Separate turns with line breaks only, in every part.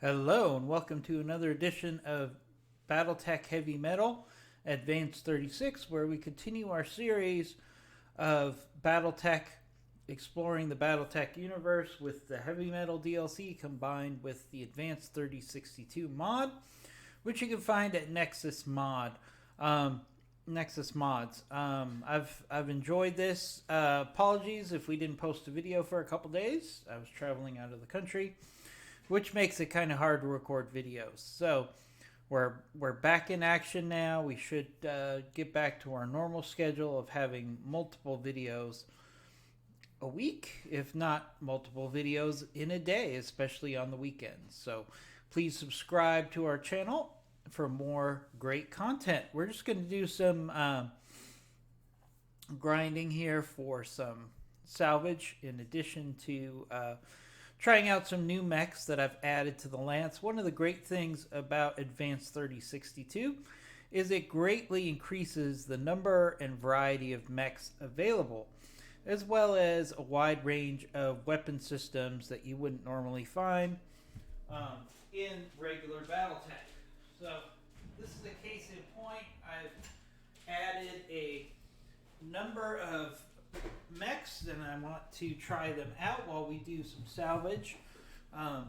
Hello, and welcome to another edition of Battletech Heavy Metal Advanced 36, where we continue our series of Battletech, exploring the Battletech universe with the Heavy Metal DLC combined with the Advanced 3062 mod, which you can find at Nexus Mod. Nexus Mods. I've enjoyed this. Apologies if we didn't post a video for a couple days. I was traveling out of the country, which makes it kind of hard to record videos. So we're back in action now. We should get back to our normal schedule of having multiple videos a week, if not multiple videos in a day, especially on the weekends. So please subscribe to our channel for more great content. We're just going to do some grinding here for some salvage, in addition to trying out some new mechs that I've added to the Lance. One of the great things about Advanced 3062 is it greatly increases the number and variety of mechs available, as well as a wide range of weapon systems that you wouldn't normally find in regular Battletech. So this is a case in point. I've added a number of mechs, and I want to try them out while we do some salvage on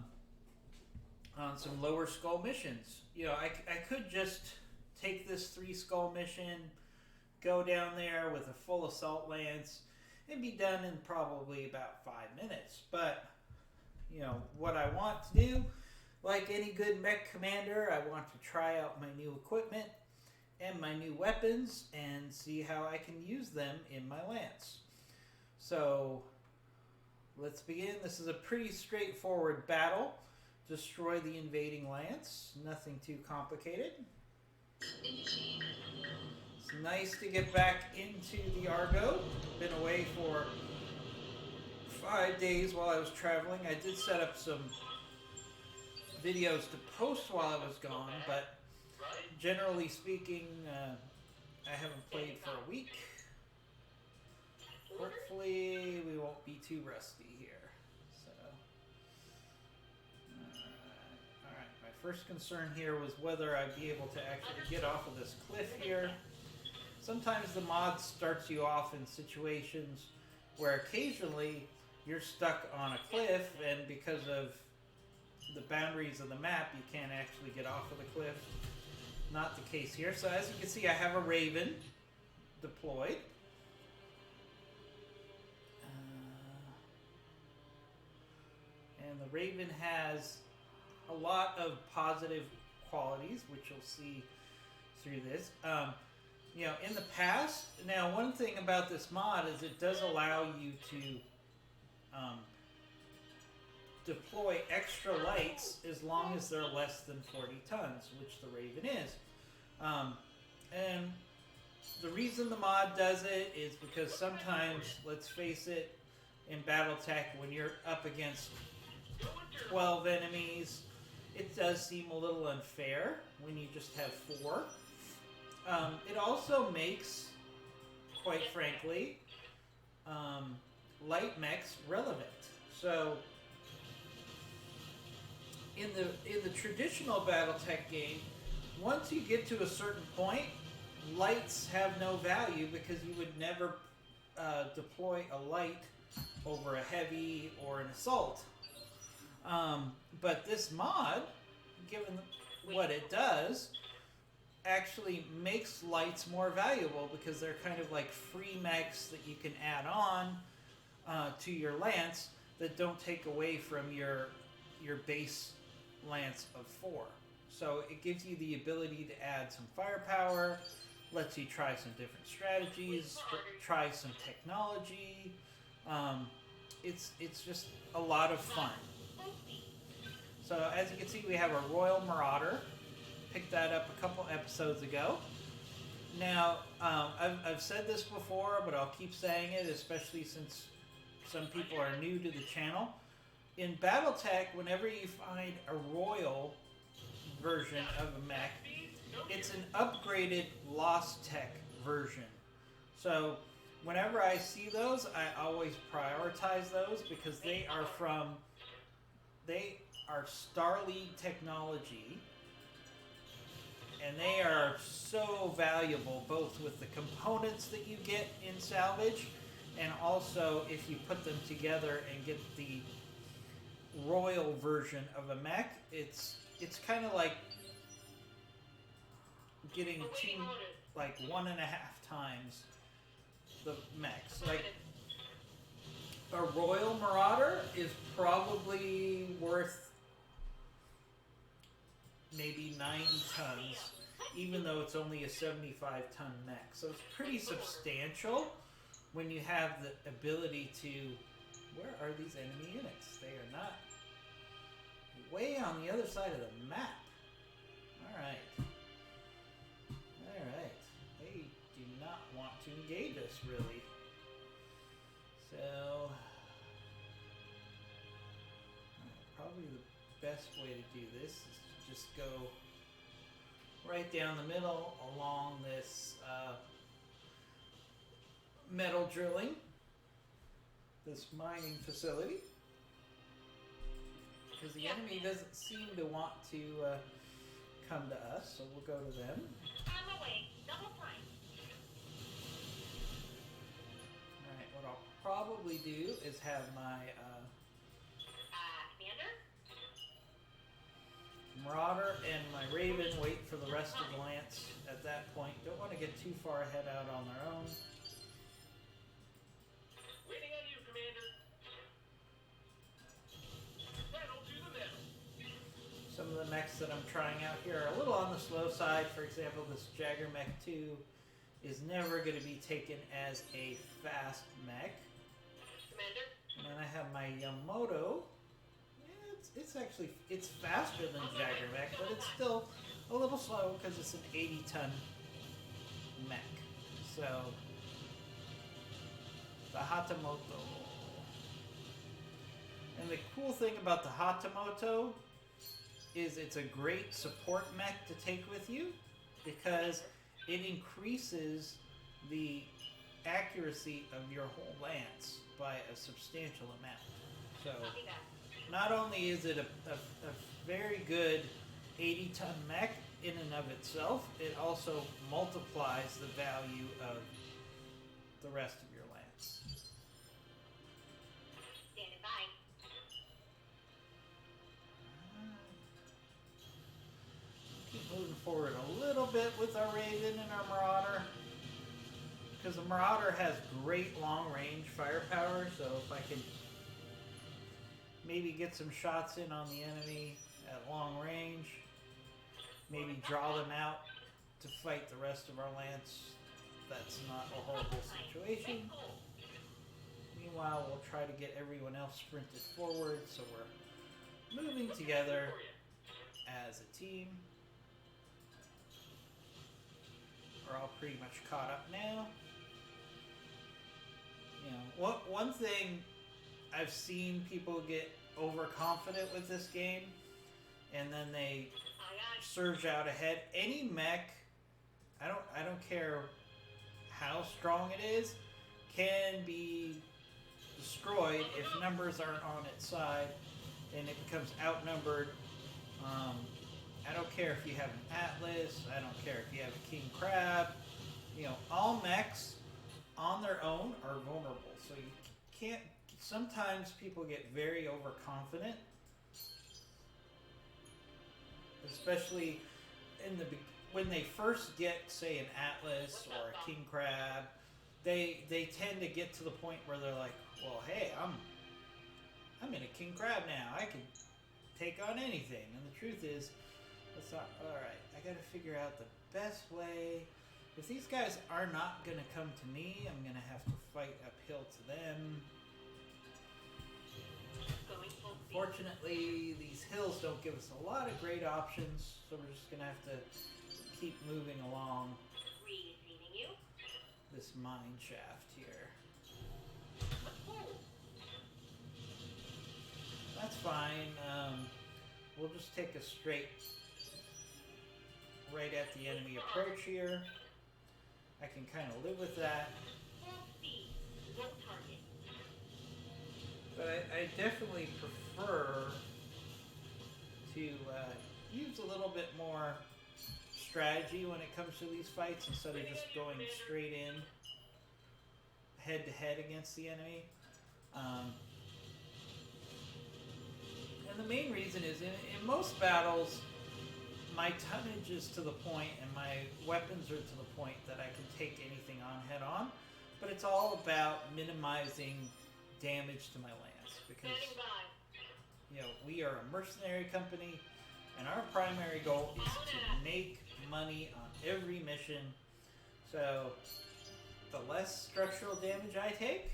some lower skull missions. You know, I could just take this 3 skull mission, go down there with a full assault lance, and be done in probably about 5 minutes. But, you know, what I want to do, like any good mech commander, I want to try out my new equipment and my new weapons and see how I can use them in my lance. So let's begin. This is a pretty straightforward battle. Destroy the invading lance. Nothing too complicated. It's nice to get back into the Argo. Been away for 5 days while I was traveling. I did set up some videos to post while I was gone, but generally speaking, I haven't played for a week. Hopefully we won't be too rusty here. So, alright, my first concern here was whether I'd be able to actually get off of this cliff here. Sometimes the mod starts you off in situations where occasionally you're stuck on a cliff, and because of the boundaries of the map, you can't actually get off of the cliff. Not the case here. So as you can see, I have a Raven deployed. And the Raven has a lot of positive qualities, which you'll see through this. You know, in the past, now one thing about this mod is it does allow you to deploy extra lights as long as they're less than 40 tons, which the Raven is. And the reason the mod does it is because sometimes, let's face it, in Battletech, when you're up against 12 enemies, it does seem a little unfair when you just have 4. It also makes, quite frankly, light mechs relevant. So in the traditional Battletech game, once you get to a certain point, lights have no value because you would never deploy a light over a heavy or an assault. But this mod, given what it does, actually makes lights more valuable because they're kind of like free mechs that you can add on to your lance that don't take away from your base lance of 4. So it gives you the ability to add some firepower, lets you try some different strategies, try some technology. It's just a lot of fun. So as you can see, we have a Royal Marauder. Picked that up a couple episodes ago. Now, I've said this before, but I'll keep saying it, especially since some people are new to the channel. In Battletech, whenever you find a Royal version of a mech, it's an upgraded Lost Tech version. So whenever I see those, I always prioritize those because they are Starlead technology, and they are so valuable both with the components that you get in salvage, and also if you put them together and get the royal version of a mech. It's kind of like getting two, like 1.5 times the mechs. Like a royal marauder is probably worth maybe 90 tons, even though it's only a 75-ton mech. So it's pretty substantial when you have the ability to... Where are these enemy units? They are not way on the other side of the map. Alright. Alright. They do not want to engage us, really. So... probably the best way to do this is to just go right down the middle along this metal drilling, this mining facility, because the enemy doesn't seem to want to come to us, so we'll go to them.
I'm away. Double time.
Alright, what I'll probably do is have my
Commander?
Marauder and my Raven wait for the rest of the Lance at that point. Don't want to get too far ahead out on their own.
Waiting on you, Commander. Pedal to the metal.
Some of the mechs that I'm trying out here are a little on the slow side. For example, this Jagger Mech 2 is never going to be taken as a fast mech.
Commander?
And then I have my Yamato. It's actually, it's faster than Jagger Mech, but it's still a little slow because it's an 80-ton mech. So, the Hatamoto. And the cool thing about the Hatamoto is it's a great support mech to take with you because it increases the accuracy of your whole lance by a substantial amount. So, not only is it a very good 80-ton mech in and of itself, it also multiplies the value of the rest of your lance.
Standing by.
Keep moving forward a little bit with our Raven and our Marauder, because the Marauder has great long-range firepower, so if I can maybe get some shots in on the enemy at long range, maybe draw them out to fight the rest of our lance, that's not a horrible situation. Meanwhile, we'll try to get everyone else sprinted forward, so we're moving together as a team. We're all pretty much caught up now. You know, one thing I've seen people get overconfident with this game, and then they surge out ahead. Any mech, I don't care how strong it is, can be destroyed if numbers aren't on its side, and it becomes outnumbered. I don't care if you have an Atlas. I don't care if you have a King Crab. You know, all mechs on their own are vulnerable, so you can't. Sometimes people get very overconfident, especially when they first get, say, an Atlas or a King Crab. They tend to get to the point where they're like, well, hey, I'm in a King Crab now. I can take on anything. And the truth is, that's not all right. I got to figure out the best way. If these guys are not going to come to me, I'm going to have to fight uphill to them. Fortunately, these hills don't give us a lot of great options, so we're just going to have to keep moving along this mine shaft here. That's fine. We'll just take a straight right at the enemy approach here. I can kind of live with that. But I definitely prefer to use a little bit more strategy when it comes to these fights instead of just going straight in head to head against the enemy. And the main reason is in most battles, my tonnage is to the point and my weapons are to the point that I can take anything on head on, but it's all about minimizing damage to my lance because
Standing by.
you know we are a mercenary company and our primary goal is to make money on every mission. So the less structural damage I take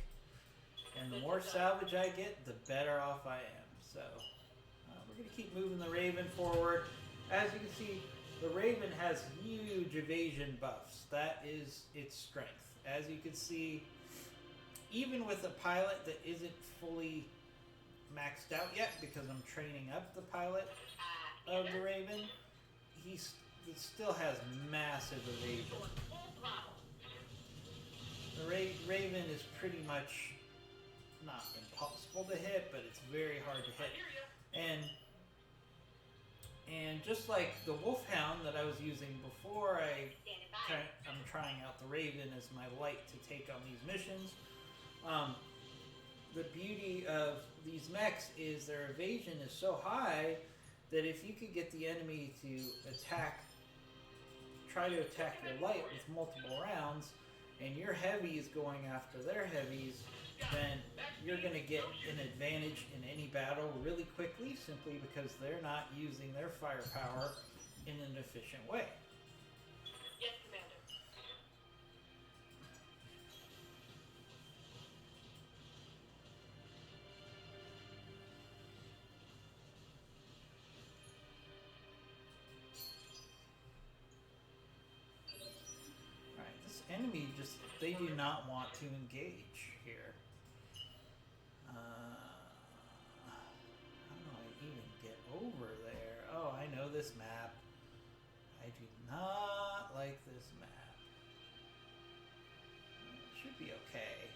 and the more salvage I get, the better off I am. So we're going to keep moving the Raven forward. As you can see, the Raven has huge evasion buffs. That is its strength. As you can see, even with a pilot that isn't fully maxed out yet, because I'm training up the pilot of the Raven, it still has massive evasion. The Raven is pretty much not impossible to hit, but it's very hard to hit. And just like the Wolfhound that I was using before, I'm trying out the Raven as my light to take on these missions. The beauty of these mechs is their evasion is so high that if you could get the enemy to try to attack your light with multiple rounds, and your heavy is going after their heavies, then you're going to get an advantage in any battle really quickly simply because they're not using their firepower in an efficient way.
Yes, Commander.
Alright, this enemy they do not want to engage here. How do I even get over there? Oh, I know this map. I do not like this map. It should be okay.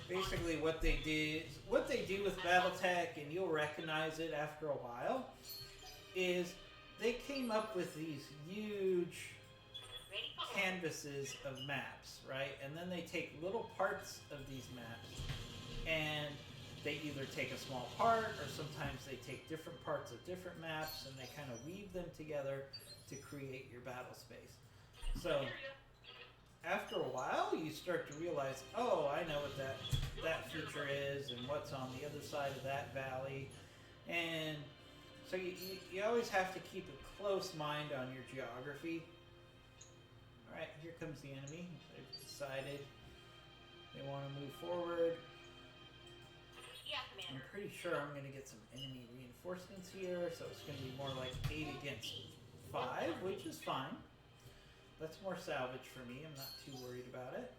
Basically what they do with Battletech, and you'll recognize it after a while, is they came up with these huge canvases of maps, right? And then they take little parts of these maps and they either take a small part or sometimes they take different parts of different maps and they kind of weave them together to create your battle space. So after a while you start to realize, oh, I know what that feature is and what's on the other side of that valley. And so you always have to keep a close mind on your geography. Alright, here comes the enemy. They've decided they want to move forward.
Yeah,
I'm
Commander.
pretty sure I'm going to get some enemy reinforcements here, so it's going to be more like 8 against 5, which is fine. That's more salvage for me. I'm not too worried about it.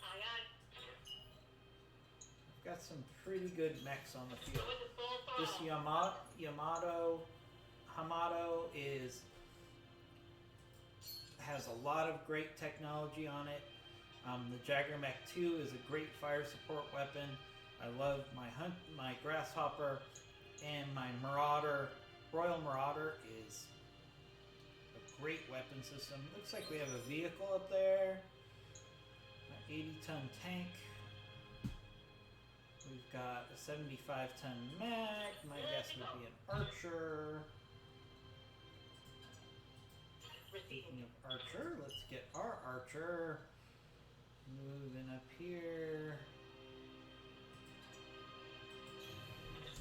Aye, aye.
I've got some pretty good mechs on the field.
With the full
This
throttle.
Hamato has a lot of great technology on it. The Jagger Mech 2 is a great fire support weapon. I love my Grasshopper, and my Royal Marauder is a great weapon system. Looks like we have a vehicle up there. An 80-ton tank. We've got a 75-ton mech. My guess would be an archer. Speaking of archer, let's get our archer moving up here.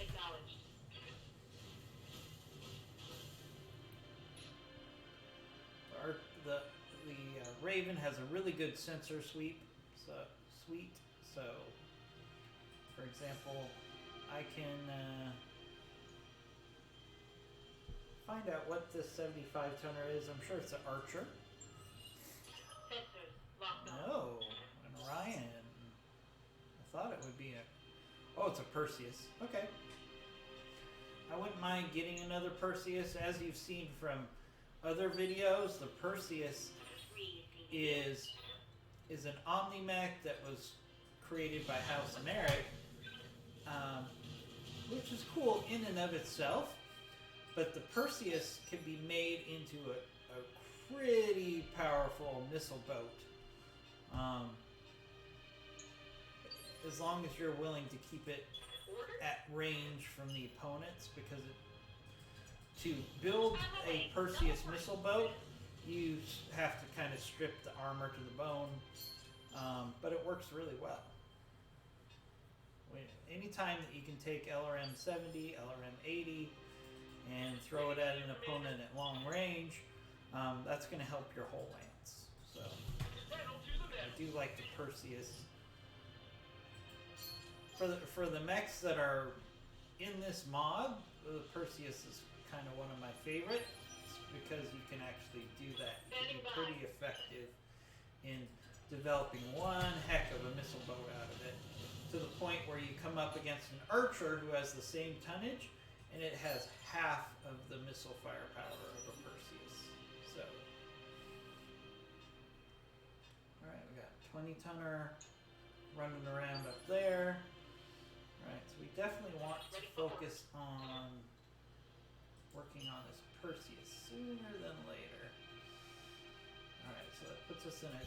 Acknowledged.
The Raven has a really good sensor suite. So for example, I can find out what this 75-tonner is. I'm sure it's an archer.
Sensors locked on.
No, an Orion. I thought it would be a... Oh, it's a Perseus. Okay. I wouldn't mind getting another Perseus. As you've seen from other videos, the Perseus is an Omni-Mech that was created by House Merrick, which is cool in and of itself. But the Perseus can be made into a pretty powerful missile boat. As long as you're willing to keep it at range from the opponents, because to build a Perseus missile boat, you have to kind of strip the armor to the bone, but it works really well. Anytime that you can take LRM 70, LRM 80, and throw it at an opponent at long range, that's going to help your whole lance. So I do like the Perseus. For the mechs that are in this mod, the Perseus is kind of one of my favorites because you can actually do that. You can be pretty effective in developing one heck of a missile boat out of it, to the point where you come up against an archer who has the same tonnage, and it has half of the missile firepower of a Perseus. So, alright, we got 20-tonner running around up there. Alright, so we definitely want to focus on working on this Perseus sooner than later. Alright, so that puts us in a...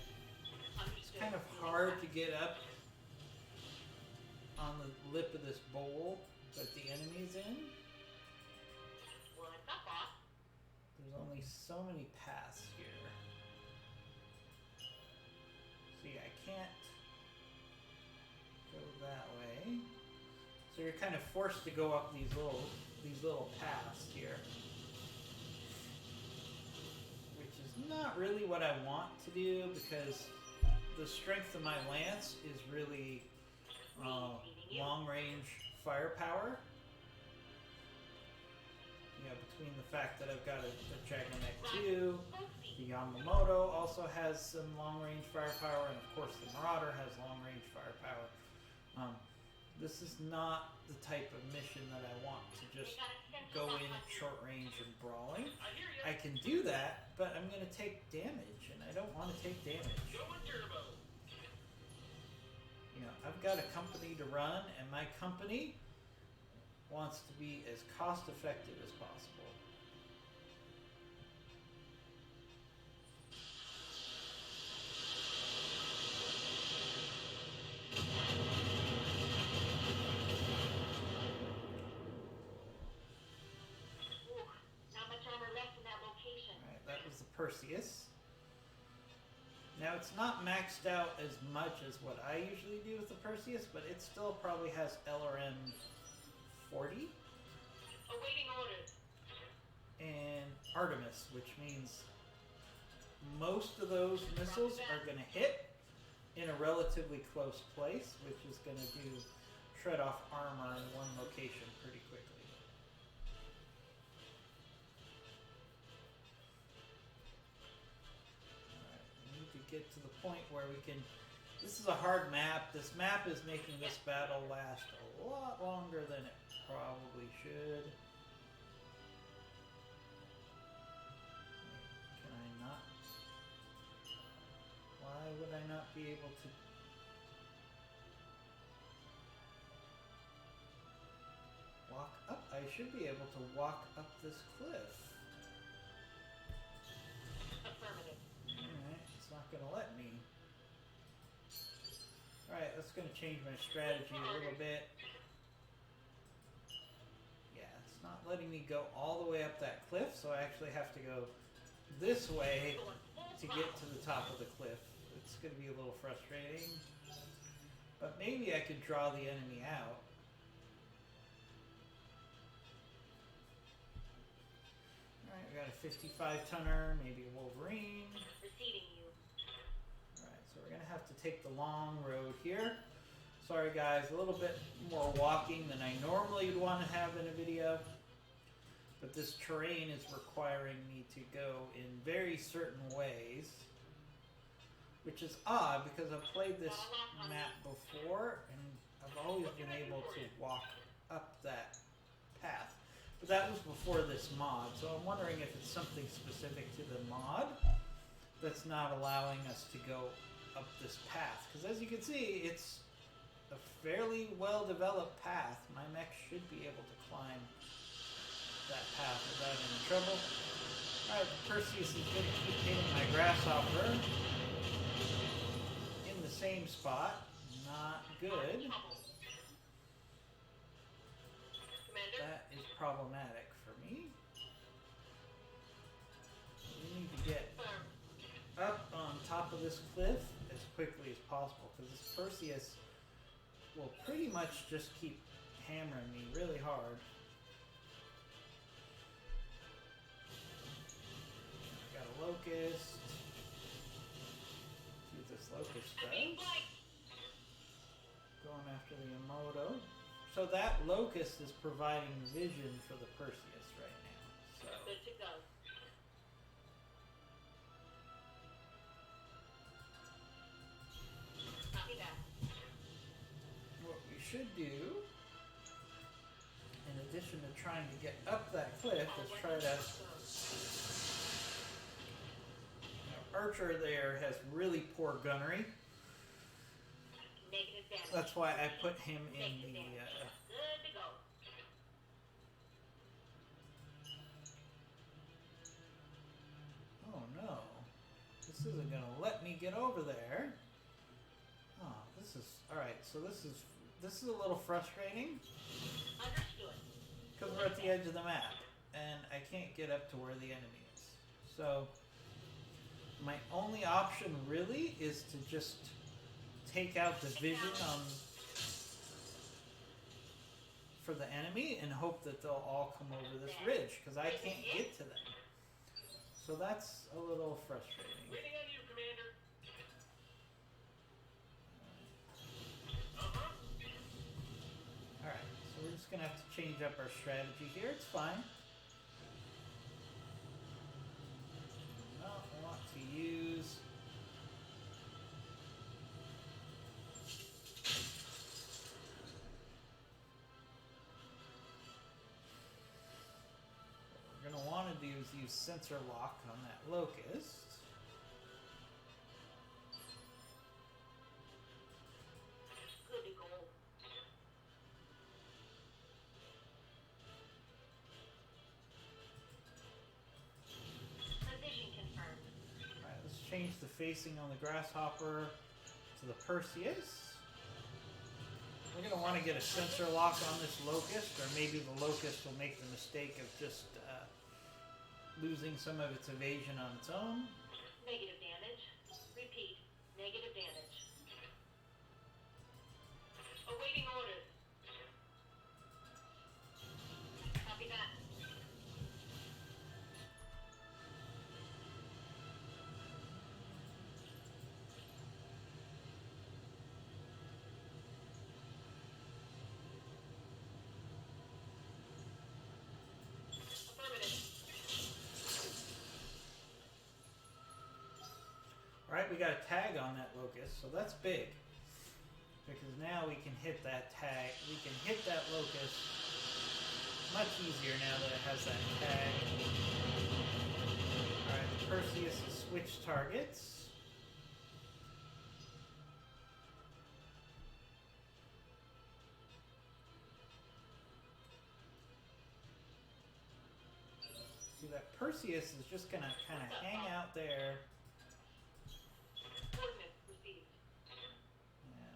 It's kind of hard to get up on the lip of this bowl that the enemy's in. There's only so many paths here. See, I can't go that way. So you're kind of forced to go up these little paths here, which is not really what I want to do, because the strength of my lance is really long-range firepower. You know, between the fact that I've got a Dragonette 2, the Yamamoto also has some long-range firepower, and of course the Marauder has long-range firepower. This is not the type of mission that I want to just go in at short range and brawling. I can do that, but I'm going to take damage, and I don't want to take damage. You know, I've got a company to run, and my company wants to be as cost effective as possible. Perseus. Now it's not maxed out as much as what I usually do with the Perseus, but it still probably has LRM 40.
Awaiting orders.
And Artemis, which means most of those missiles are going to hit in a relatively close place, which is going to do shred off armor in one location pretty quickly. Get to the point where we can... This is a hard map. This map is making this battle last a lot longer than it probably should. Can I not? Why would I not be able to... walk up? I should be able to walk up this cliff. Going to let me. Alright, that's going to change my strategy a little bit. Yeah, it's not letting me go all the way up that cliff, so I actually have to go this way to get to the top of the cliff. It's going to be a little frustrating. But maybe I could draw the enemy out. Alright, we got a 55-tonner, maybe a Wolverine.
Receiving you.
So we're going to have to take the long road here. Sorry guys, a little bit more walking than I normally would want to have in a video. But this terrain is requiring me to go in very certain ways. Which is odd because I've played this map before and I've always been able to walk up that path. But that was before this mod, so I'm wondering if it's something specific to the mod that's not allowing us to go up this path, because as you can see, it's a fairly well-developed path. My mech should be able to climb that path without any trouble. Alright, Perseus is going to keep hitting my grasshopper in the same spot. Not good.
Commander,
That is problematic for me. We need to get
firm.
up on top of this cliff as quickly as possible, because this Perseus will pretty much just keep hammering me really hard. Got a locust. See what this locust
I'm being
does.
flanked.
Going after the Emoto. So that locust is providing vision for the Perseus right now. So
Good to go. Copy that.
what we should do, in addition to trying to get up that cliff, is try to... Archer there has really poor gunnery.
Negative damage.
That's why I put him in
Negative
the...
damage. Good to go.
Oh no. This isn't going to let me get over there. Oh, this is... Alright, so this is a little frustrating.
Understood.
Because we're at the edge of the map. And I can't get up to where the enemy is. So... my only option really is to just take out the vision for the enemy and hope that they'll all come over this ridge, because I can't get to them. So that's a little frustrating.
Waiting on you, Commander. Uh-huh.
Alright, so we're just going to have to change up our strategy here. It's fine. Well, I want to use... what we're going to want to do is use sensor lock on that locust.
Good to go. Position confirmed.
Alright, let's change the facing on the grasshopper to the Perseus. We're going to want to get a sensor lock on this locust, or maybe the locust will make the mistake of just losing some of its evasion on its own.
Negative damage. Repeat. Negative damage. Awaiting orders. Copy that. Affirmative.
Alright, we got a tag on that locust, so that's big. Because now we can hit that tag, we can hit that locust much easier now that it has that tag. Alright, the Perseus has switched targets. See, that Perseus is just gonna kind of hang out there.
Coordinates received.
Now,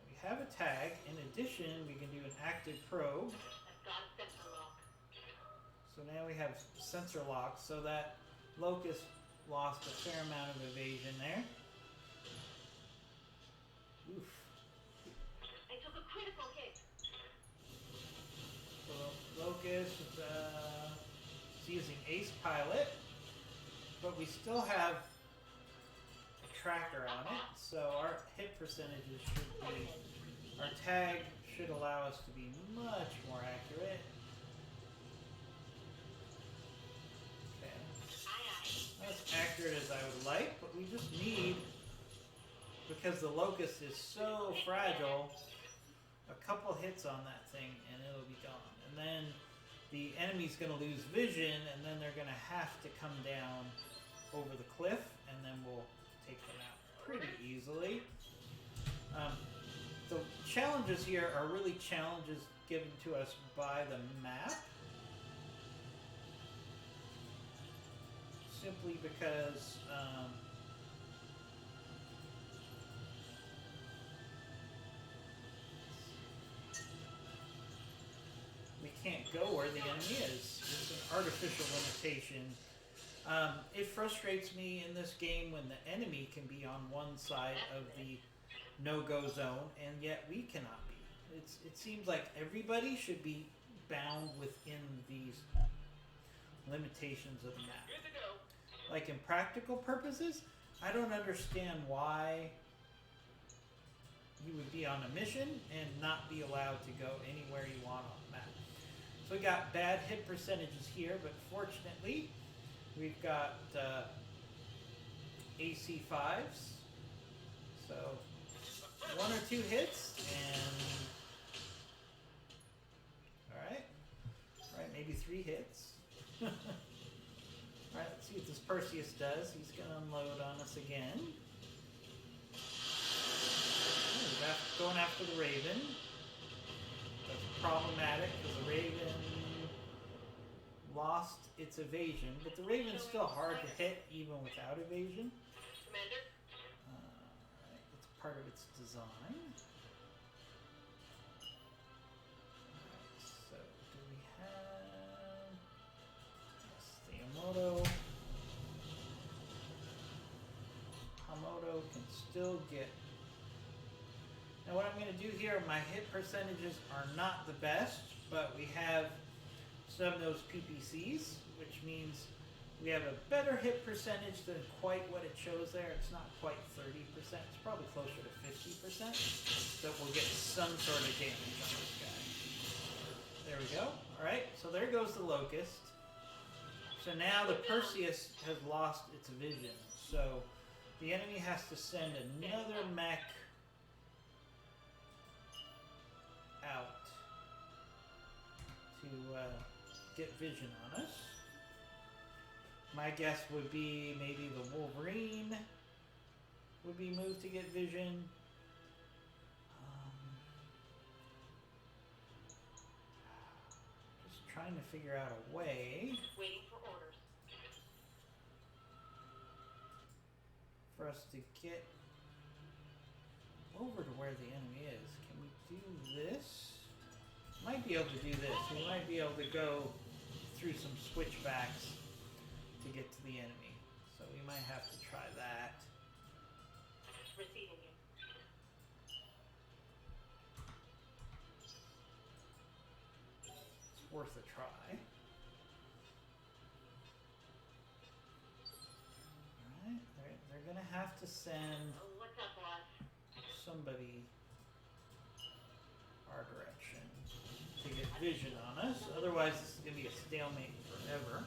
we have a tag. In addition, we can do an active probe.
I've got a sensor lock.
So now we have sensor lock, so that locust lost a fair amount of evasion there. Oof.
I took a critical hit.
So locust is using Ace Pilot, but we still have a tracker on it, so our hit percentages should be, our tag should allow us to be much more accurate. Okay. Not as accurate as I would like, but we just need, because the locust is so fragile, a couple hits on that thing and it'll be gone. And then the enemy's going to lose vision, and then they're going to have to come down over the cliff, and then we'll take them out pretty easily. the challenges here are really challenges given to us by the map. Simply because we can't go where the enemy is. It's an artificial limitation. It frustrates me in this game when the enemy can be on one side of the no-go zone, and yet we cannot be. It seems like everybody should be bound within these limitations of the map.
Good to go.
Like in practical purposes, I don't understand why you would be on a mission and not be allowed to go anywhere you want on the map. So we got bad hit percentages here, but fortunately, we've got AC5s. So 1 or 2 hits, and alright, maybe 3 hits. Alright, let's see what this Perseus does. He's going to unload on us again. Ooh, going after the Raven. That's problematic because the Raven lost its evasion, but the Raven's still hard to hit even without evasion.
Commander.
Alright, it's part of its design. Alright, so do we have... Yes, the Hamoto can still get... Now what I'm going to do here, my hit percentages are not the best, but we have some of those PPCs, which means we have a better hit percentage than quite what it shows there. It's not quite 30%, it's probably closer to 50%, that we'll get some sort of damage on this guy. There we go. Alright, so there goes the Locust. So now the Perseus has lost its vision, so the enemy has to send another mech out to get vision on us. My guess would be maybe the Wolverine would be moved to get vision. Just trying to figure out a way
Waiting for orders.
for us to get over to where the enemy is. Can we do this? Might be able to do this. We might be able to go through some switchbacks to get to the enemy. So we might have to try that.
Receiving you.
It's worth a try. Alright, they're gonna have to send
Oh, what's up, boss?
somebody our direction to get vision on us. Otherwise, this is going to be a stalemate forever.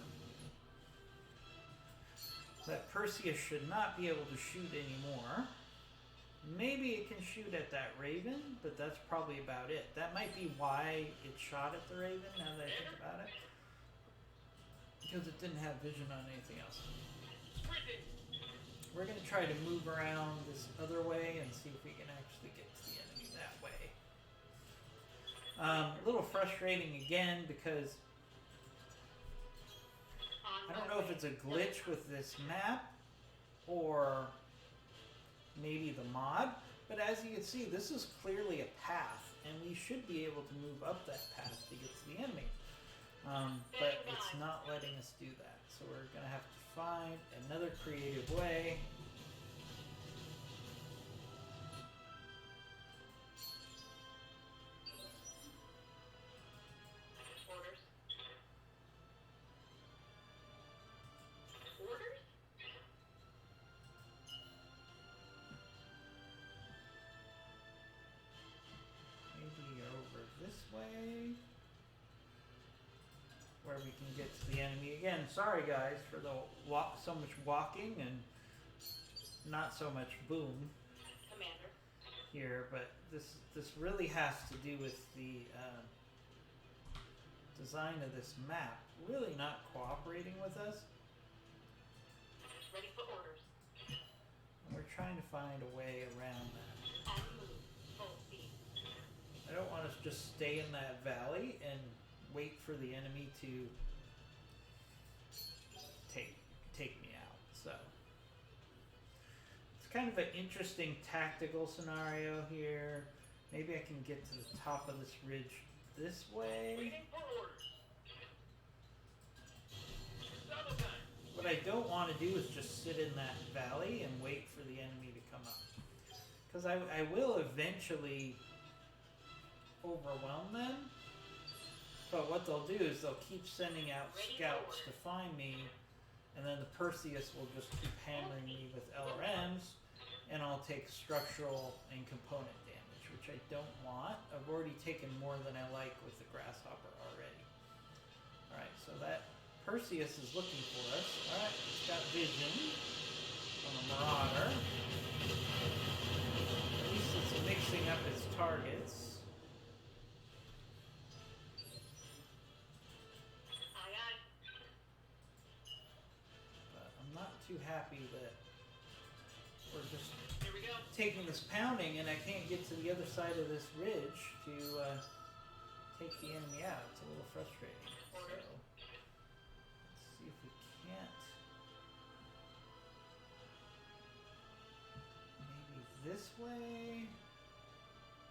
That Perseus should not be able to shoot anymore. Maybe it can shoot at that Raven, but that's probably about it. That might be why it shot at the Raven, now that I think about it. Because it didn't have vision on anything else. We're going to try to move around this other way and see if we can actually get to the enemy that way. A little frustrating again because I don't know if it's a glitch with this map or maybe the mod, but as you can see, this is clearly a path, and we should be able to move up that path to get to the enemy. But it's not letting us do that, so we're going to have to find another creative way.
Orders. Orders?
Maybe over this way, where we can get to the enemy again. Sorry guys for the so much walking and not so much boom
Commander.
here, but this really has to do with the design of this map really not cooperating with us.
Ready for orders.
And we're trying to find a way around that.
On the move. Full speed.
don't want to just stay in that valley and wait for the enemy to take me out. So it's kind of an interesting tactical scenario here. Maybe I can get to the top of this ridge this way.
Waiting for orders. Double time.
What I don't want to do is just sit in that valley and wait for the enemy to come up. Because I will eventually overwhelm them. But what they'll do is they'll keep sending out scouts to find me. And then the Perseus will just keep hammering me with LRMs. And I'll take structural and component damage, which I don't want. I've already taken more than I like with the Grasshopper already. Alright, so that Perseus is looking for us. Alright, it's got vision on a Marauder. At least it's mixing up its targets.
Aye, aye.
But I'm not too happy that we're just
Here we go.
taking this pounding and I can't get to the other side of this ridge to take the enemy out. It's a little frustrating. So, let's see if we can't. Maybe this way?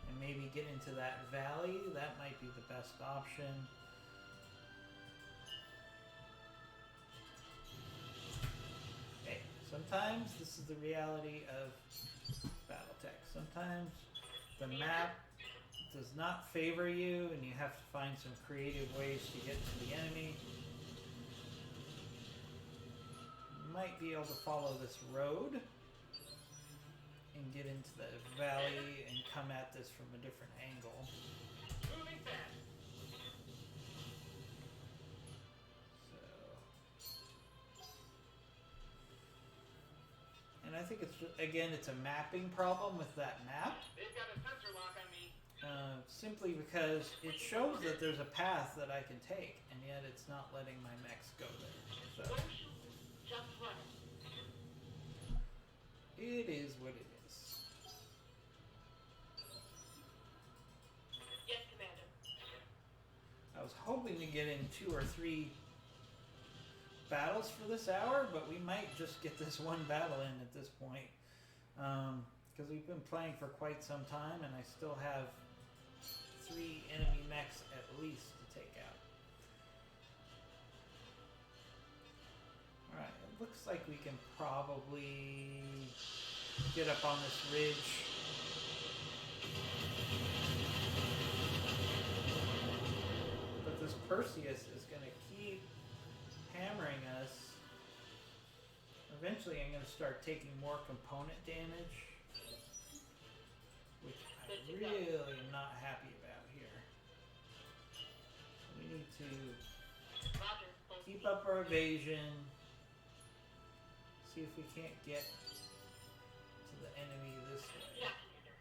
And maybe get into that valley? That might be the best option. Hey, sometimes this is the reality of Battletech. Sometimes the map does not favor you and you have to find some creative ways to get to the enemy. You might be able to follow this road and get into the valley and come at this from a different angle.
Moving fast.
And I think it's again, it's a mapping problem with that map.
They've got a sensor lock on me.
Simply because it shows that there's a path that I can take, and yet it's not letting my mechs go there. So
Don't shoot. Just run.
it is what it is.
Yes, Commander.
I was hoping to get in 2 or 3 battles for this hour, but we might just get this one battle in at this point. Because we've been playing for quite some time, and I still have 3 enemy mechs at least to take out. Alright, it looks like we can probably get up on this ridge. But this Perseus is going to keep hammering us. Eventually I'm going to start taking more component damage, which I really am not happy about here. So we need to
Roger. Full
keep
speed.
up our evasion, see if we can't get to the enemy this way.
Yeah, Commander.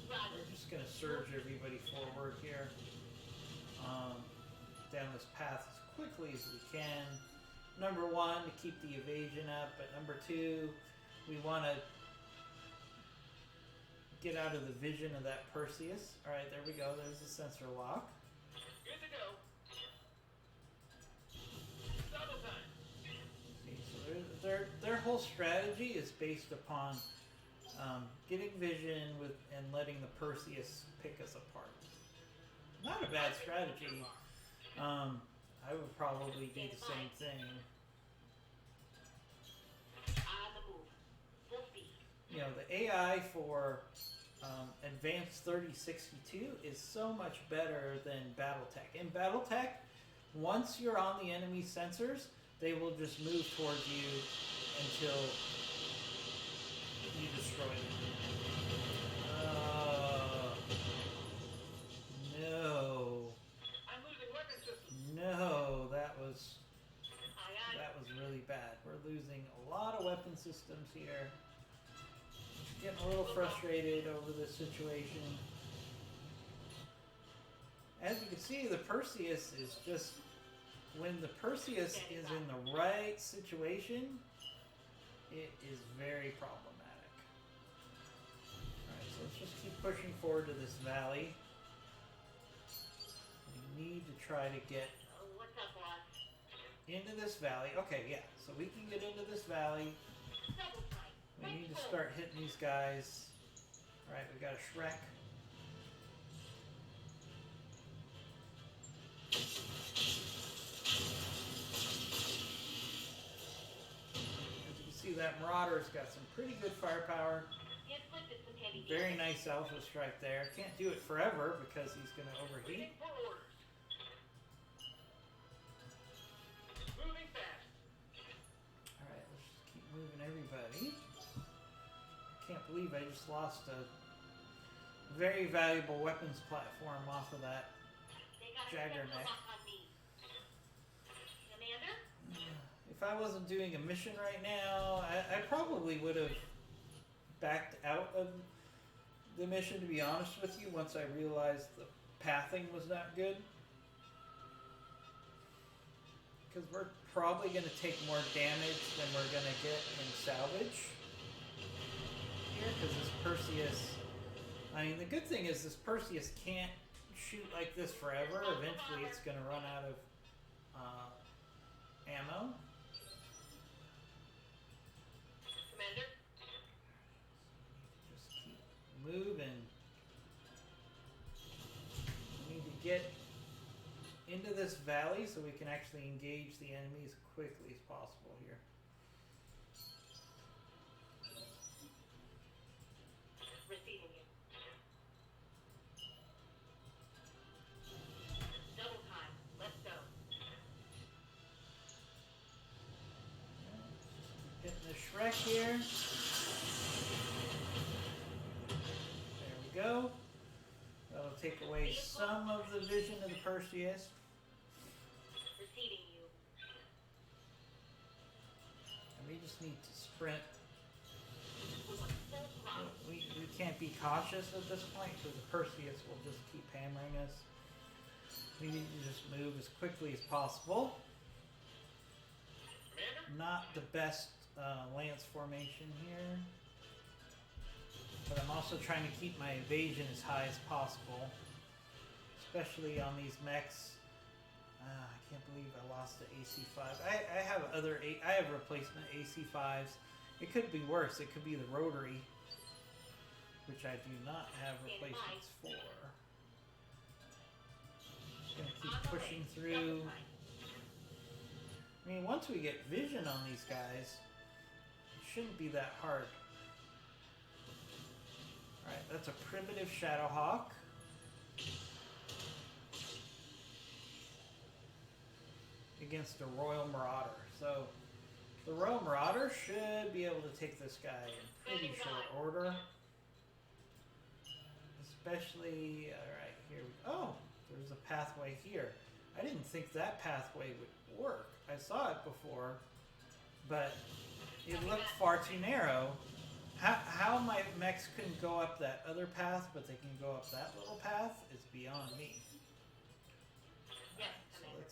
Roger.
We're just going to surge everybody forward here, down this path as quickly as we can. Number 1, to keep the evasion up, but number 2, we want to get out of the vision of that Perseus. Alright, there we go, there's the sensor lock.
Good to go. Double time.
See, so their whole strategy is based upon getting vision with and letting the Perseus pick us apart. Not a bad strategy. I would probably do the same thing.
On the move. Full speed.
You know, the AI for Advanced 3062 is so much better than Battletech. In Battletech, once you're on the enemy sensors, they will just move towards you until you destroy them. No.
I'm losing weapon systems.
No, that was
Aye, aye.
really bad. We're losing a lot of weapon systems here. Getting a little frustrated over this situation. As you can see, the Perseus is just, when the Perseus is in the right situation, it is very problematic. forward to this valley. We need to try to get
What's up, boss?
into this valley. Okay, yeah. So we can get into this valley.
Double time.
We need to start hitting these guys. Alright, we got a Shrek. As you can see, that Marauder's got some pretty good firepower.
He inflicted some heavy
Very
damage.
nice alpha strike there. Can't do it forever because he's going to overheat.
Waiting for orders. Moving fast.
Alright, let's just keep moving everybody. I can't believe I just lost a very valuable weapons platform off of that.
They got a
Jagger
special
neck.
lock on me. Commander?
If I wasn't doing a mission right now, I probably would have backed out of the mission, to be honest with you, once I realized the pathing was not good. Because we're probably going to take more damage than we're going to get in salvage here, because this Perseus... I mean, the good thing is this Perseus can't shoot like this forever. Eventually it's going to run out of ammo.
Commander?
Just keep moving. We need to get into this valley so we can actually engage the enemy as quickly as possible here.
Receiving you. Double time. Let's go.
Hitting the Shrek here. There we go. That'll take away some of the vision of the Perseus.
Receiving you.
And we just need to sprint.
Full throttle.
We can't be cautious at this point because the Perseus will just keep hammering us. We need to just move as quickly as possible.
Commander?
Not the best lance formation here. But I'm also trying to keep my evasion as high as possible. Especially on these mechs. I can't believe I lost the AC5. I have I have replacement AC5s. It could be worse. It could be the rotary, which I do not have replacements for. Just gonna keep pushing through. I mean, once we get vision on these guys, it shouldn't be that hard. Alright, that's a primitive Shadowhawk. Against a Royal Marauder. So, the Royal Marauder should be able to take this guy in pretty short order. Especially, alright, here we go. Oh, there's a pathway here. I didn't think that pathway would work. I saw it before, but it looked far too narrow. How my mechs couldn't go up that other path, but they can go up that little path is beyond me.
Yes,
So
Commander.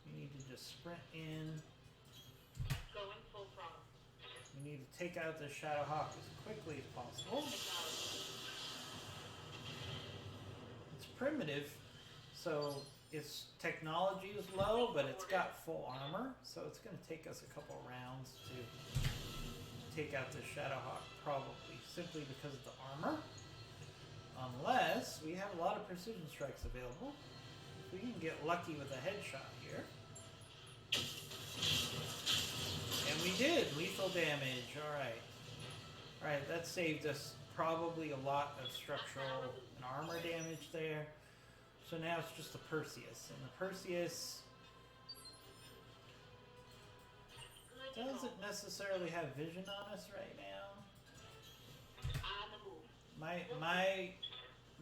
we need to just sprint in.
Going full throttle.
We need to take out the Shadowhawk as quickly as possible.
Acknowledged.
It's primitive, so its technology is low, but it's got full armor, so it's going to take us a couple rounds to take out the Shadowhawk, probably, simply because of the armor. Unless we have a lot of precision strikes available. If we can get lucky with a headshot here. And we did! Lethal damage, alright. Alright, that saved us probably a lot of structural and armor damage there. So now it's just the Perseus. And the Perseus
Good to go.
doesn't necessarily have vision on us right now.
On the move.
My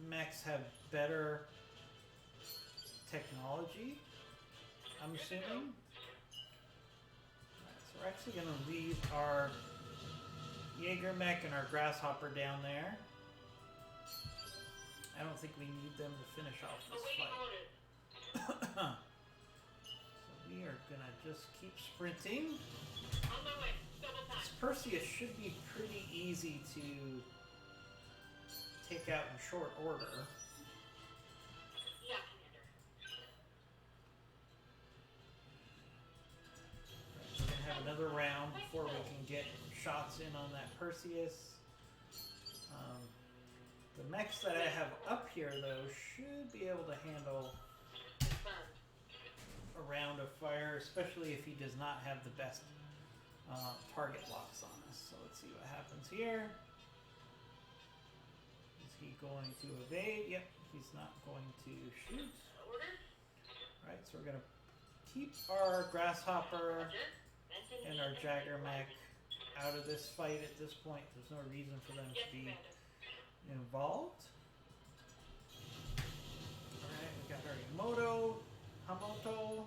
mechs have better technology, I'm assuming. Alright, so we're actually going to leave our Jaeger mech and our Grasshopper down there. I don't think we need them to finish off this
Awaiting
fight.
orders.
So we are going to just keep sprinting.
On my way. Double time.
This Perseus should be pretty easy to take out in short order.
Yeah, Commander.
We're going to have another round before we can get shots in on that Perseus. The mechs that I have up here, though, should be able to handle
Confirmed.
a round of fire, especially if he does not have the best target locks on us. So let's see what happens here. Is he going to evade? Yep, he's not going to shoot.
Order.
Right, so we're going to keep our Grasshopper
Roger.
and our Jagger mech out of this fight at this point. There's no reason for them
Yes,
to be
Commander.
involved. Alright, we got our Hamoto.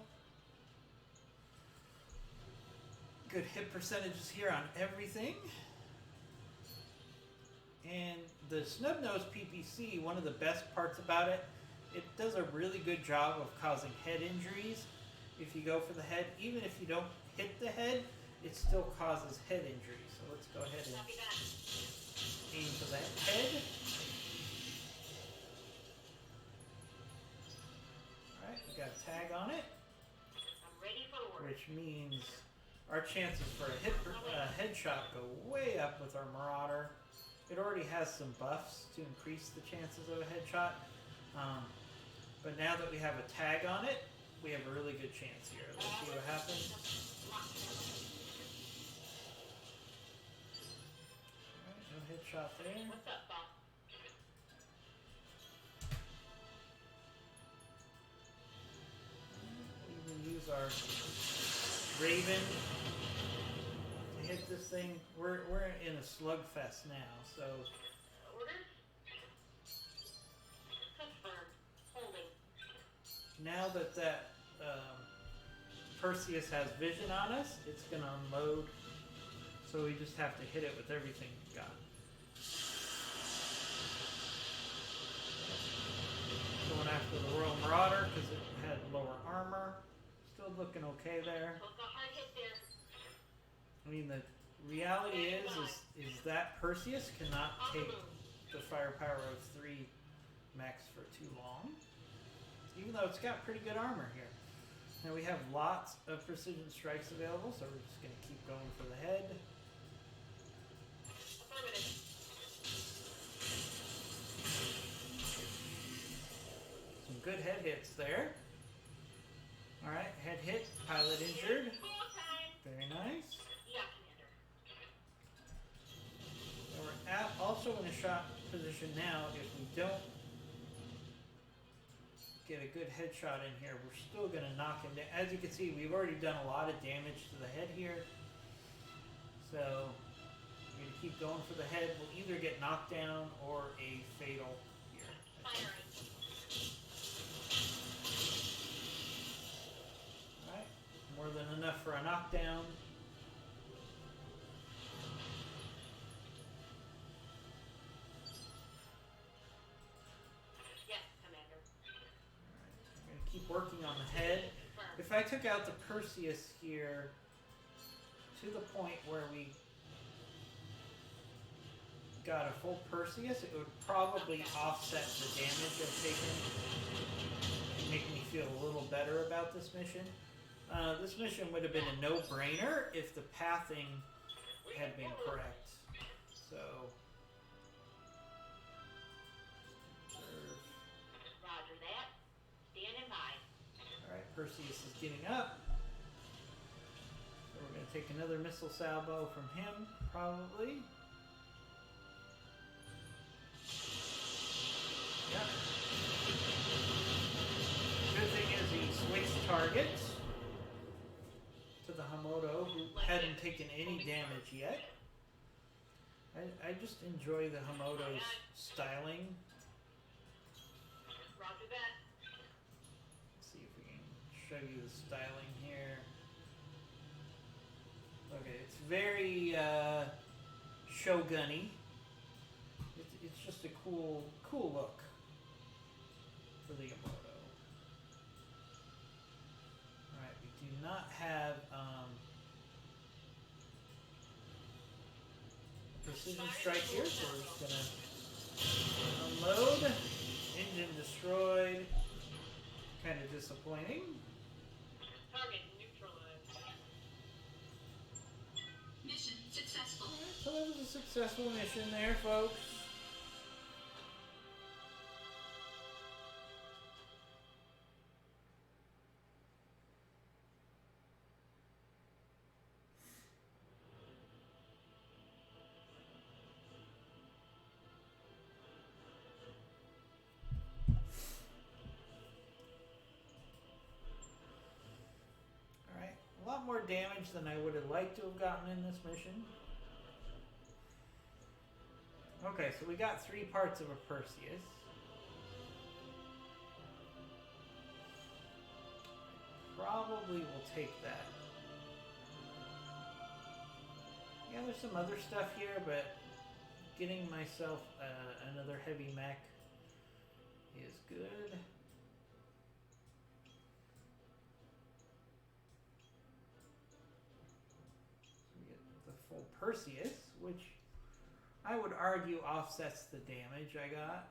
Good hit percentages here on everything. And the Snubnose PPC, one of the best parts about it, it does a really good job of causing head injuries. If you go for the head, even if you don't hit the head, it still causes head injuries. So let's go ahead and
Copy that.
aim for that head. Alright, we got a tag on it,
I'm ready for orders.
which means our chances for a headshot go way up with our Marauder. It already has some buffs to increase the chances of a headshot. But now that we have a tag on it, we have a really good chance here. Let's see what happens. Alright, no headshot there.
What's up, Bob?
We'll even use our Raven to hit this thing. We're in a slugfest now, so
Order. Confirmed. Holding.
now that Perseus has vision on us, it's going to unload. So we just have to hit it with everything we've got. Going after the Royal Marauder because it had lower armor. Still looking okay there.
Took a hard hit there.
I mean, the reality is that Perseus cannot
On the
take
move.
the firepower of 3 mechs for too long, even though it's got pretty good armor here. Now we have lots of precision strikes available, so we're just going to keep going for the head.
Affirmative.
Some good head hits there. Alright, head hit, pilot injured.
Full time.
Very nice.
Yeah, Commander.
So we're also in a shot position now. If we don't get a good headshot in here, we're still going to knock him down. As you can see, we've already done a lot of damage to the head here. So we're going to keep going for the head. We'll either get knocked down or a fatal here. I think.
Firing.
Alright, more than enough for a knockdown.
Yes, Commander.
Alright, I'm going to keep working on the head.
Confirmed.
If I took out the Perseus here to the point where we got a full Perseus, it would probably offset the damage I've taken and make me feel a little better about this mission. This mission would have been a no-brainer if the pathing had been correct. So, observe.
Roger that. Standing by.
Alright, Perseus is getting up. So we're going to take another missile salvo from him, probably. Yep. Good thing is he switched targets to the Hamoto, who hadn't taken any damage yet. I just enjoy the Hamoto's styling.
Roger that.
Let's see if we can show you the styling here. Okay, it's very shogun-y. It's just a cool look for the Yamato. Alright, we do not have precision strike here, so we're just gonna Unload. Engine destroyed. Kind of disappointing.
Target neutralized.
Mission successful.
Alright, so that was a successful mission there, folks. Alright, a lot more damage than I would have liked to have gotten in this mission. Okay, so we got 3 parts of a Perseus. Probably will take that. Yeah, there's some other stuff here, but getting myself another heavy mech is good. So we get the full Perseus, which I would argue offsets the damage I got.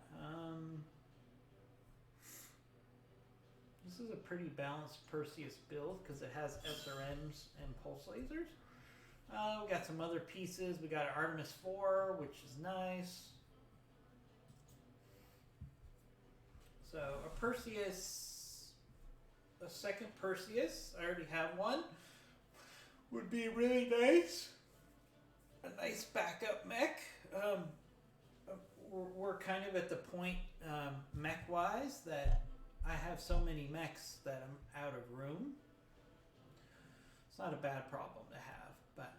This is a pretty balanced Perseus build because it has SRMs and pulse lasers. We got some other pieces. We got an Artemis 4, which is nice. So a Perseus, a second Perseus. I already have one. Would be really nice. A nice backup mech. We're kind of at the point mech-wise that I have so many mechs that I'm out of room. It's not a bad problem to have, but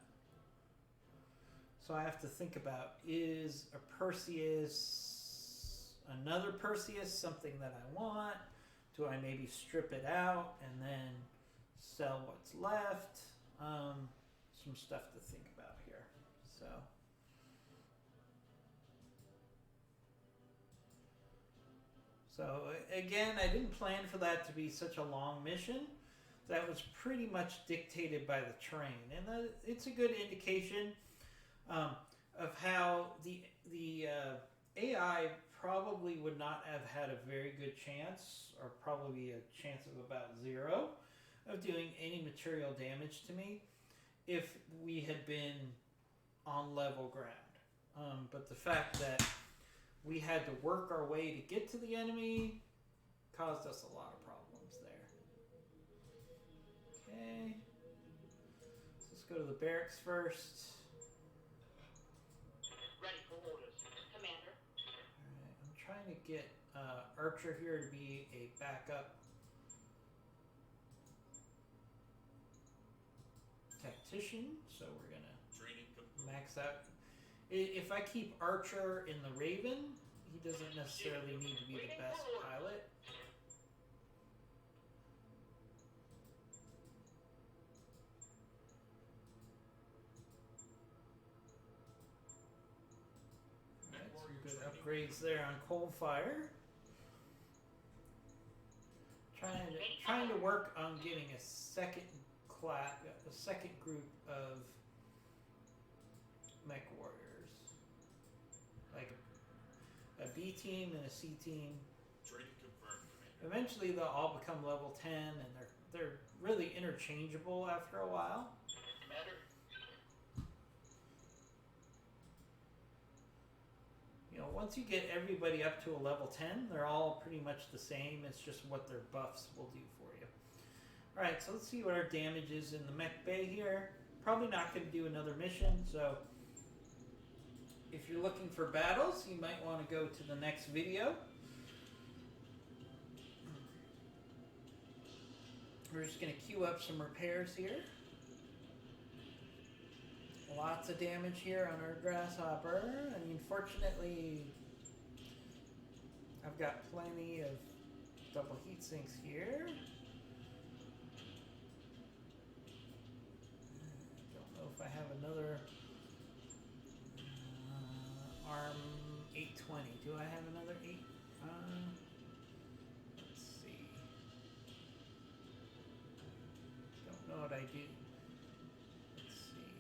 so I have to think about, is a Perseus, another Perseus, something that I want? Do I maybe strip it out and then sell what's left? Some stuff to think about here. So again, I didn't plan for that to be such a long mission. That was pretty much dictated by the terrain, and it's a good indication of how the AI probably would not have had a very good chance, or probably a chance of about 0, of doing any material damage to me if we had been on level ground. But the fact that we had to work our way to get to the enemy caused us a lot of problems there. Okay. Let's go to the barracks first.
Ready for orders, Commander.
Alright, I'm trying to get Archer here to be a backup tactician, so we're gonna max out. If I keep Archer in the Raven, he doesn't necessarily need to be the best pilot. Alright, some good upgrades there on Coldfire. Trying to work on getting a second group of mech warriors. Like a B team and a C team.
Training confirmed, Commander.
Eventually they'll all become level 10 and they're really interchangeable after a while.
Commander.
You know, once you get everybody up to a level 10, they're all pretty much the same. It's just what their buffs will do for you. Alright, so let's see what our damage is in the mech bay here. Probably not going to do another mission, so if you're looking for battles, you might want to go to the next video. We're just going to queue up some repairs here. Lots of damage here on our Grasshopper. I mean, fortunately, I've got plenty of double heat sinks here. Don't know if I have another ARM 820. Do I have another 8? Let's see. Don't know what I do. Let's see.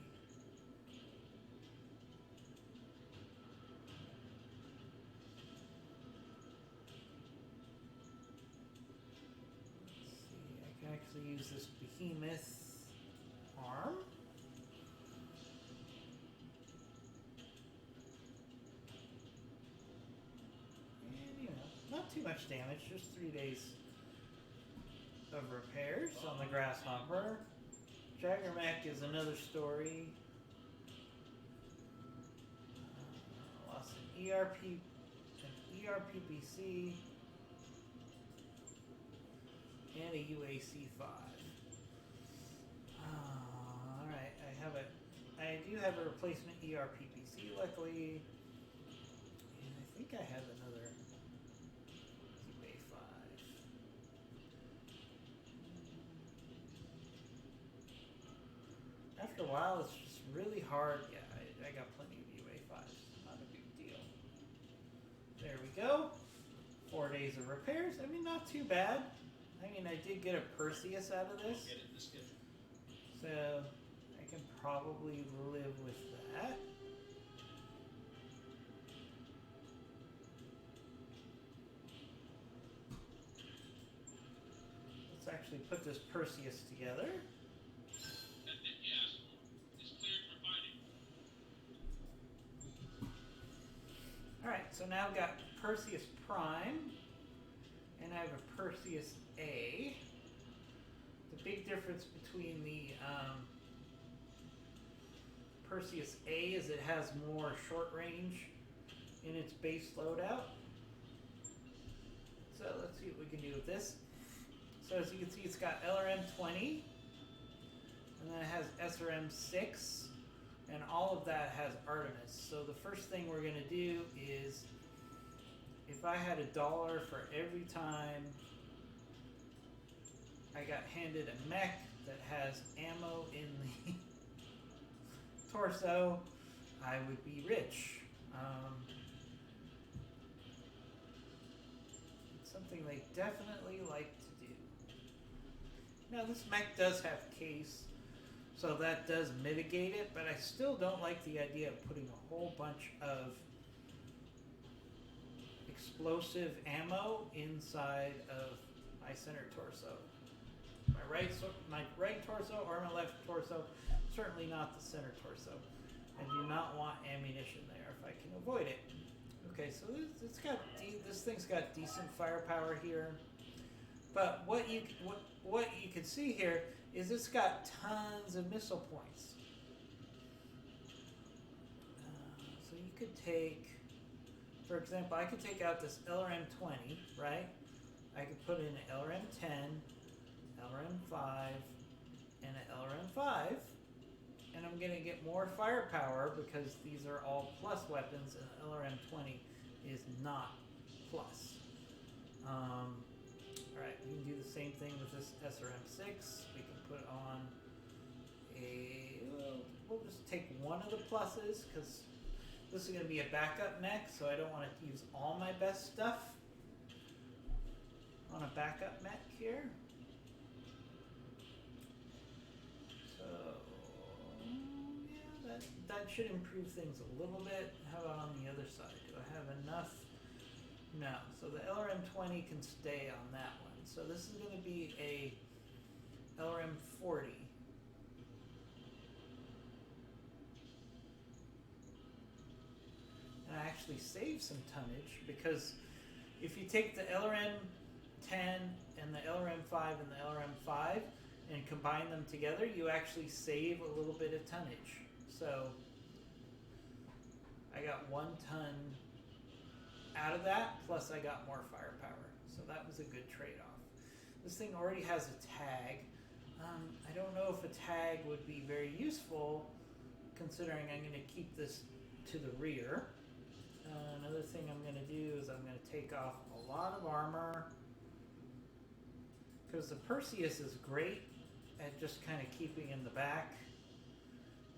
use this behemoth arm. And, you know, not too much damage, just 3 days of repairs on the grasshopper. Jaggermech is another story. Lost an ERPPC, and a UAC5. Alright, I do have a replacement ERPPC, luckily. And I think I have another UA5. After a while, it's just really hard. Yeah, I got plenty of UA5s. Not a big deal. There we go. 4 days of repairs. I mean, not too bad. I mean, I did get a Perseus out of this.
Get it in the schedule.
So, I can probably live with that. Let's actually put this Perseus together.
Yes. It's cleared for fighting.
Alright, so now I've got Perseus Prime, and I have a Perseus A. The big difference between the Perseus A is it has more short range in its base loadout. So let's see what we can do with this. So as you can see, it's got LRM-20, and then it has SRM-6, and all of that has Artemis. So the first thing we're going to do is, if I had $1 for every time I got handed a mech that has ammo in the torso, I would be rich. It's something they definitely like to do. Now this mech does have case, so that does mitigate it, but I still don't like the idea of putting a whole bunch of explosive ammo inside of my center torso. My right torso or my left torso, certainly not the center torso. I do not want ammunition there if I can avoid it. Okay, so this thing's got decent firepower here, but what you can see here is it's got tons of missile points. So you could take, for example, I could take out this LRM-20, right? I could put in an LRM-10, LRM-5, and an LRM-5, and I'm going to get more firepower because these are all plus weapons, and LRM-20 is not plus. Alright, we can do the same thing with this SRM-6. We can put on we'll just take one of the pluses because this is going to be a backup mech, so I don't want to use all my best stuff on a backup mech here. So, yeah, that should improve things a little bit. How about on the other side? Do I have enough? No. So the LRM-20 can stay on that one. So this is going to be a LRM-40. And I actually save some tonnage because if you take the LRM-10 and the LRM-5 and the LRM-5 and combine them together, you actually save a little bit of tonnage. So I got 1 ton out of that, plus I got more firepower. So that was a good trade-off. This thing already has a tag. I don't know if a tag would be very useful, considering I'm going to keep this to the rear. Another thing I'm going to do is I'm going to take off a lot of armor, because the Perseus is great at just kind of keeping in the back.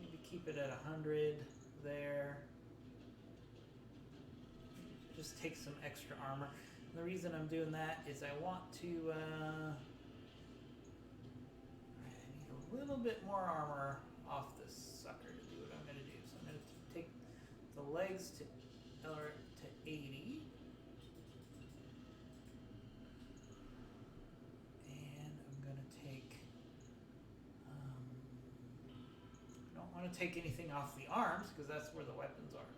Maybe keep it at 100 there. Just take some extra armor. And the reason I'm doing that is I want to I need a little bit more armor off this sucker to do what I'm going to do. So I'm going to take the legs to 80. And I'm going to take take anything off the arms because that's where the weapons are.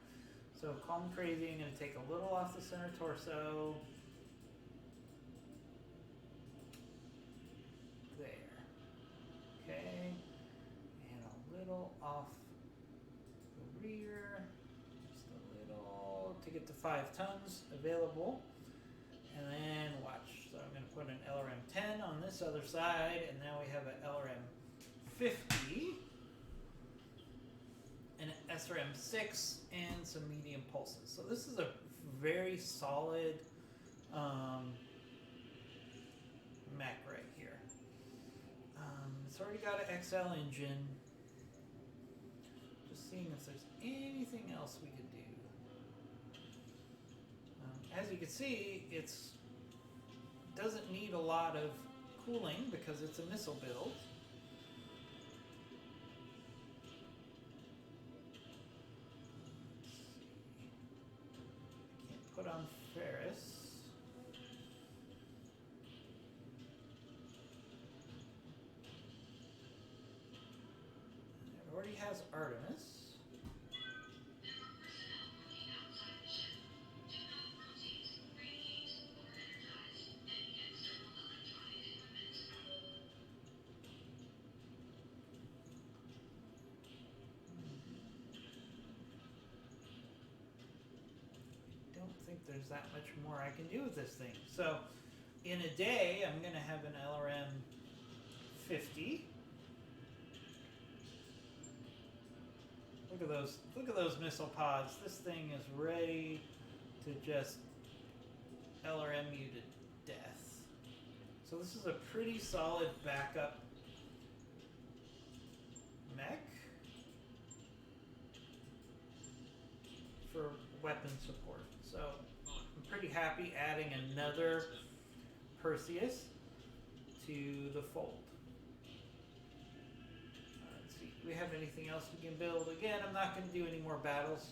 So call me crazy, I'm going to take a little off the center torso. There. Okay. And a little off the rear. Just a little to get to 5 tons available. And then watch. So I'm going to put an LRM 10 on this other side, and now we have an LRM 50, an SRM 6, and some medium pulses. So this is a very solid mech right here. It's already got an XL engine. Just seeing if there's anything else we could do. As you can see, it doesn't need a lot of cooling because it's a missile build. Can't put on Ferris. It already has Artemis. Think there's that much more I can do with this thing. So in a day I'm gonna have an LRM 50. Look at those missile pods. This thing is ready to just LRM you to death. So this is a pretty solid backup mech for weapon support. So I'm pretty happy adding another Perseus to the fold. Let's see, do we have anything else we can build? Again, I'm not going to do any more battles.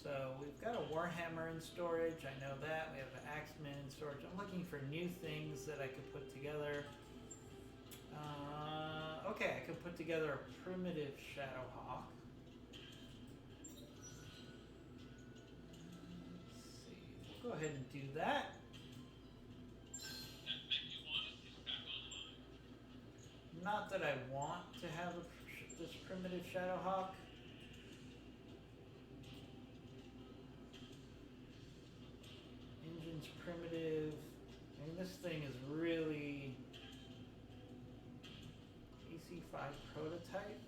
So we've got a Warhammer in storage, I know that. We have an Axeman in storage. I'm looking for new things that I could put together. Okay, I could put together a primitive Shadowhawk. Go ahead and do that. Not that I want to have this primitive Shadowhawk. Engine's primitive. I mean, this thing is really AC5 prototype.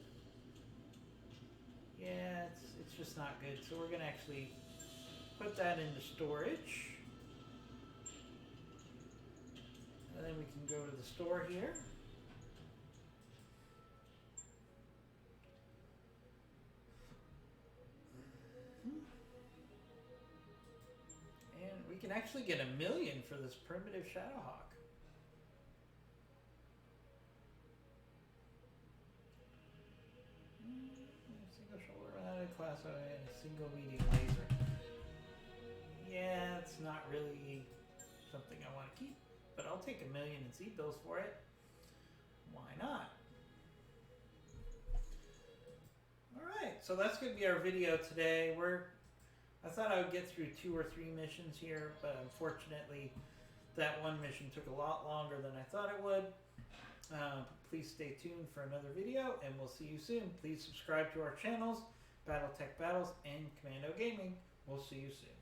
Yeah, it's just not good. So we're gonna actually put that into storage. And then we can go to the store here. And we can actually get $1 million for this primitive Shadowhawk. Single shoulder mounted class and a single medium laser. Yeah, it's not really something I want to keep, but I'll take $1 million in seed bills for it. Why not? Alright, so that's going to be our video today. I thought I would get through 2 or 3 missions here, but unfortunately that one mission took a lot longer than I thought it would. Please stay tuned for another video, and we'll see you soon. Please subscribe to our channels, Battletech Battles and Commando Gaming. We'll see you soon.